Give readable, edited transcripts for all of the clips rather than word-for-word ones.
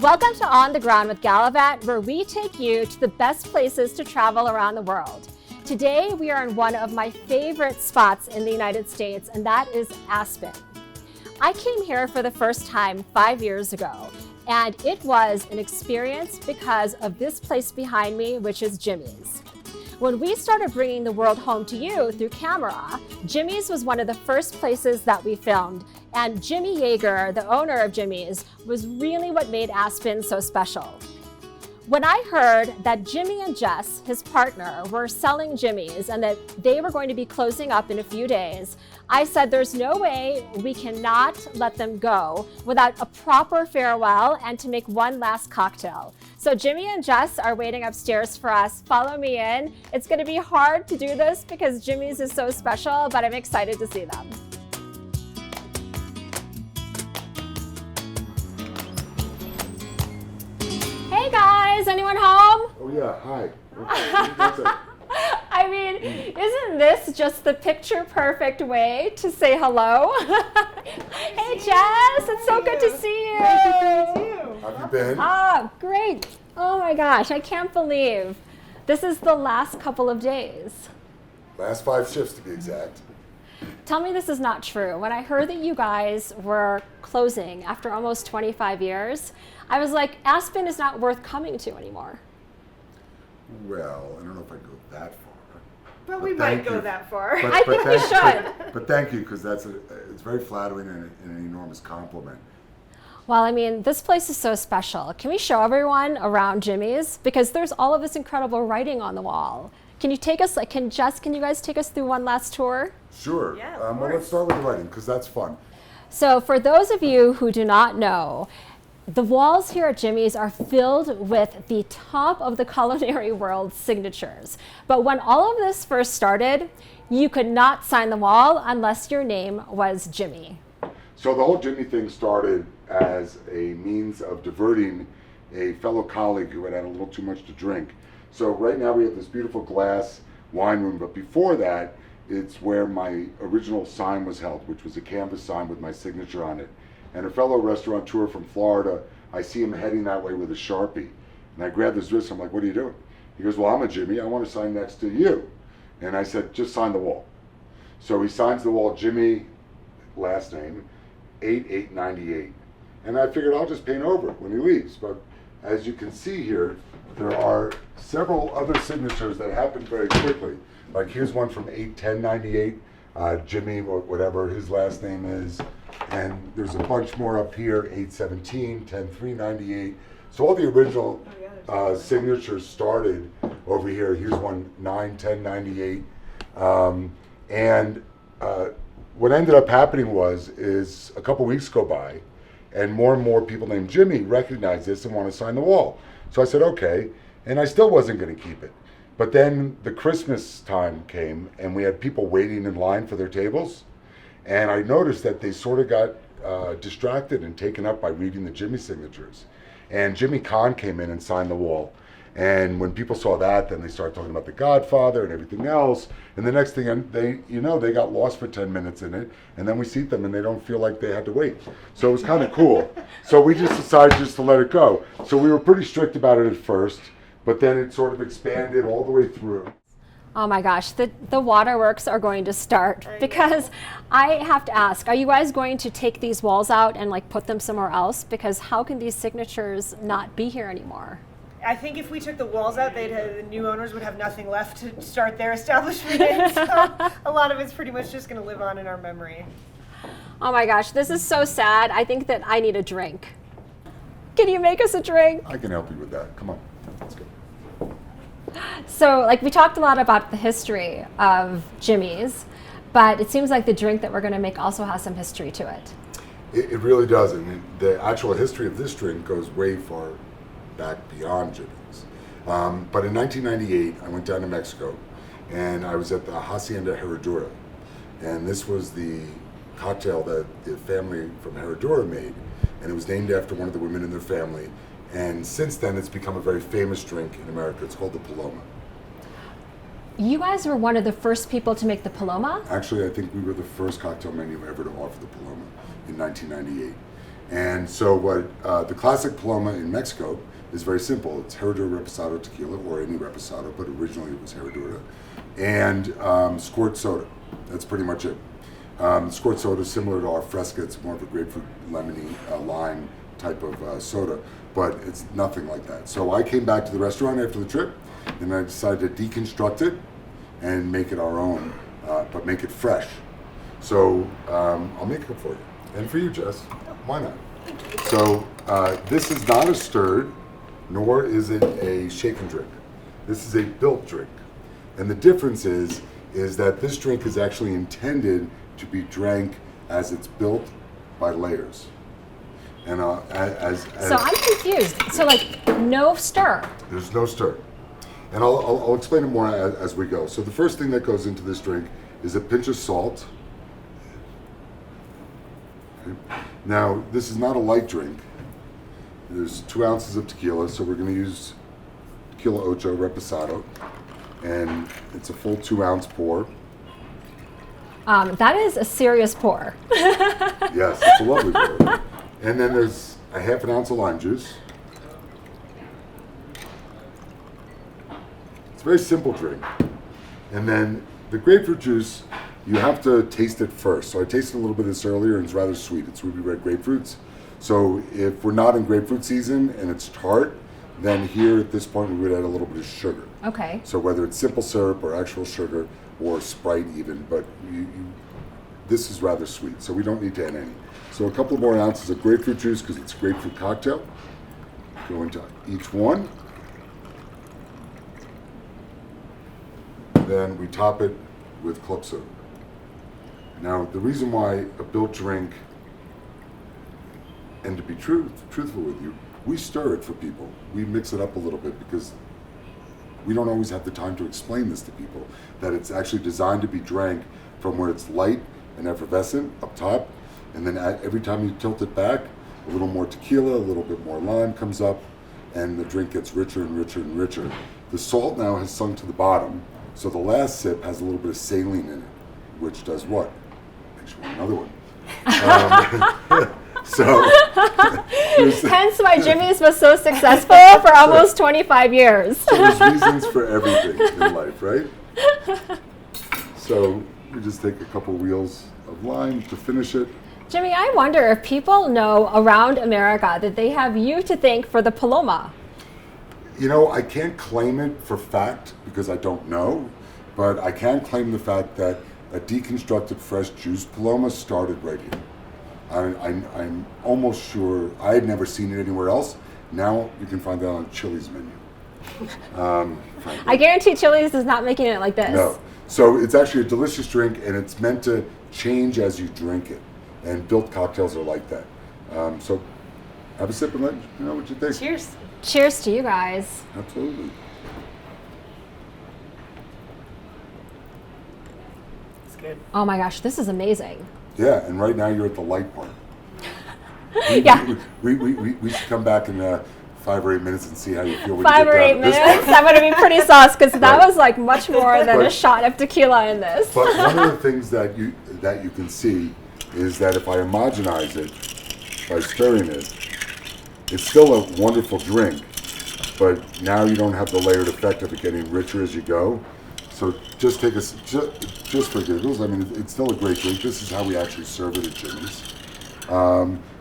Welcome to On the Ground with Galavante, where we take you to the best places to travel around the world. Today, we are in one of my favorite spots in the United States, and that is Aspen. I came here for the first time 5 years ago, and it was an experience because of this place behind me, which is Jimmy's. When we started bringing the world home to you through camera, Jimmy's was one of the first places that we filmed, and Jimmy Yeagar, the owner of Jimmy's, was really what made Aspen so special. When I heard that Jimmy and Jess, his partner, were selling Jimmy's and that they were going to be closing up in a few days, I said there's no way we cannot let them go without a proper farewell and to make one last cocktail. So Jimmy and Jess are waiting upstairs for us. Follow me in. It's going to be hard to do this because Jimmy's is so special, but I'm excited to see them. Hey guys, anyone home? Oh yeah, hi. I mean, isn't this just the picture perfect way to say hello? Hey Jess, it's so good to see you. How have you been? Ah, great. Oh my gosh, I can't believe this is the last couple of days. Last 5 shifts to be exact. Tell me this is not true. When I heard that you guys were closing after almost 25 years, I was like, Aspen is not worth coming to anymore. Well, I don't know if I'd go that far. But we might go that far. I think we should. But thank you, because it's very flattering and an enormous compliment. Well, I mean, this place is so special. Can we show everyone around Jimmy's? Because there's all of this incredible writing on the wall. Can you take us, can you guys take us through one last tour? Sure. Yeah, Well, let's start with the writing, because that's fun. So for those of you who do not know, the walls here at Jimmy's are filled with the top of the culinary world signatures. But when all of this first started, you could not sign the wall unless your name was Jimmy. So the whole Jimmy thing started as a means of diverting a fellow colleague who had a little too much to drink. So right now we have this beautiful glass wine room, but before that, it's where my original sign was held, which was a canvas sign with my signature on it. And a fellow restaurateur from Florida, I see him heading that way with a Sharpie. And I grab his wrist, I'm like, what are you doing? He goes, well, I'm a Jimmy, I want to sign next to you. And I said, just sign the wall. So he signs the wall, Jimmy, last name, 8898. And I figured I'll just paint over it when he leaves. But as you can see here, there are several other signatures that happen very quickly. Like here's one from 81098, Jimmy, or whatever his last name is. And there's a bunch more up here, 817, 10398. So all the original signatures started over here. Here's one, 91098. What ended up happening is a couple weeks go by, and more people named Jimmy recognize this and want to sign the wall. So I said, okay, and I still wasn't going to keep it. But then the Christmas time came, and we had people waiting in line for their tables. And I noticed that they sort of got distracted and taken up by reading the Jimmy signatures. And Jimmy Kahn came in and signed the wall. And when people saw that, then they started talking about The Godfather and everything else. And the next thing they got lost for 10 minutes in it. And then we seat them and they don't feel like they had to wait. So it was kind of cool. So we just decided just to let it go. So we were pretty strict about it at first, but then it sort of expanded all the way through. Oh my gosh, the waterworks are going to start because I have to ask, are you guys going to take these walls out and like put them somewhere else? Because how can these signatures not be here anymore? I think if we took the walls out, the new owners would have nothing left to start their establishment in. So a lot of it's pretty much just going to live on in our memory. Oh my gosh, this is so sad. I think that I need a drink. Can you make us a drink? I can help you with that. Come on, let's go. So like we talked a lot about the history of Jimmy's, but it seems like the drink that we're going to make also has some history to it. It really does. And the actual history of this drink goes way far back beyond Jimmy's. But in 1998, I went down to Mexico, and I was at the Hacienda Herradura. And this was the cocktail that the family from Herradura made, and it was named after one of the women in their family. And since then, it's become a very famous drink in America. It's called the Paloma. You guys were one of the first people to make the Paloma? Actually, I think we were the first cocktail menu ever to offer the Paloma in 1998. And so what the classic Paloma in Mexico is very simple. It's Herradura Reposado tequila, or any Reposado, but originally it was Herradura, and squirt soda. That's pretty much it. Squirt soda is similar to our Fresca. It's more of a grapefruit, lemony, lime type of soda, but it's nothing like that. So I came back to the restaurant after the trip, and I decided to deconstruct it and make it our own, but make it fresh. So I'll make it for you, and for you, Jess. Why not? So this is not a stirred, nor is it a shake and drink. This is a built drink. And the difference is that this drink is actually intended to be drank as it's built by layers. And so I'm confused. So like no stir. There's no stir. And I'll explain it more as we go. So the first thing that goes into this drink is a pinch of salt. Okay. Now, this is not a light drink. There's 2 ounces of tequila, so we're going to use Tequila Ocho Reposado, and it's a full 2 ounce pour. That is a serious pour. Yes, it's a lovely pour. And then there's a half an ounce of lime juice. It's a very simple drink. And then the grapefruit juice, you have to taste it first. So I tasted a little bit of this earlier, and it's rather sweet. It's ruby red grapefruits. So if we're not in grapefruit season and it's tart, then here at this point we would add a little bit of sugar. Okay. So whether it's simple syrup or actual sugar or Sprite even, but this is rather sweet, so we don't need to add any. So a couple more ounces of grapefruit juice, because it's a grapefruit cocktail. Go into each one. Then we top it with club soda. Now, the reason why a built drink, and to be truthful with you, we stir it for people. We mix it up a little bit because we don't always have the time to explain this to people, that it's actually designed to be drank from where it's light and effervescent up top, and then every time you tilt it back, a little more tequila, a little bit more lime comes up, and the drink gets richer and richer and richer. The salt now has sunk to the bottom, so the last sip has a little bit of saline in it, which does what? Makes you want another one. So, hence why Jimmy's was so successful for almost 25 years. So there's reasons for everything in life, right? So we just take a couple wheels of lime to finish it. Jimmy, I wonder if people know around America that they have you to thank for the Paloma. You know, I can't claim it for fact because I don't know, but I can claim the fact that a deconstructed fresh juice Paloma started right here. I'm almost sure. I had never seen it anywhere else. Now you can find that on Chili's menu. I guarantee Chili's is not making it like this. No. So it's actually a delicious drink, and it's meant to change as you drink it. And built cocktails are like that. So have a sip and let me know what you think. Cheers. Cheers to you guys. Absolutely. It's good. Oh my gosh, this is amazing. Yeah, and right now you're at the light part. Yeah. We should come back in 5 or 8 minutes and see how you feel when 5 you or get 8 down to this minutes. part. I'm going to be pretty sauced because that Right. was like much more than a But- shot of tequila in this. But one of the things that you can see is that if I homogenize it by stirring it, it's still a wonderful drink, but now you don't have the layered effect of it getting richer as you go. So just take a just for giggles. I mean, it's still a great drink. This is how we actually serve it at Jimmy's.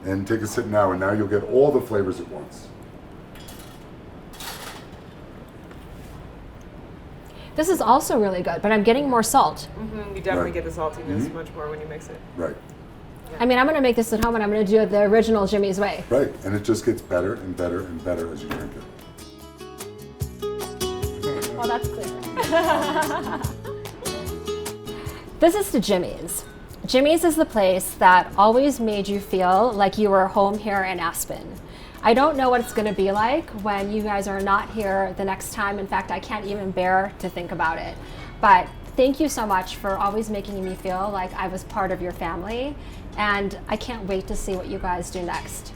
And take a sip now, and now you'll get all the flavors at once. This is also really good, but I'm getting more salt. Mm-hmm. You definitely Right. get the saltiness much more when you mix it. Right, I mean, I'm going to make this at home and I'm going to do it the original Jimmy's way. right. And it just gets better and better and better as you drink it. Well, that's clear. This is to Jimmy's. Jimmy's is the place that always made you feel like you were home here in Aspen. I don't know what it's going to be like when you guys are not here the next time. In fact, I can't even bear to think about it. But thank you so much for always making me feel like I was part of your family. And I can't wait to see what you guys do next.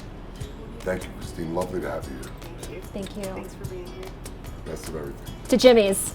Thank you, Christine. Lovely to have you here. Thank you. Thank you. Thanks for being here. Best of everything. To Jimmy's.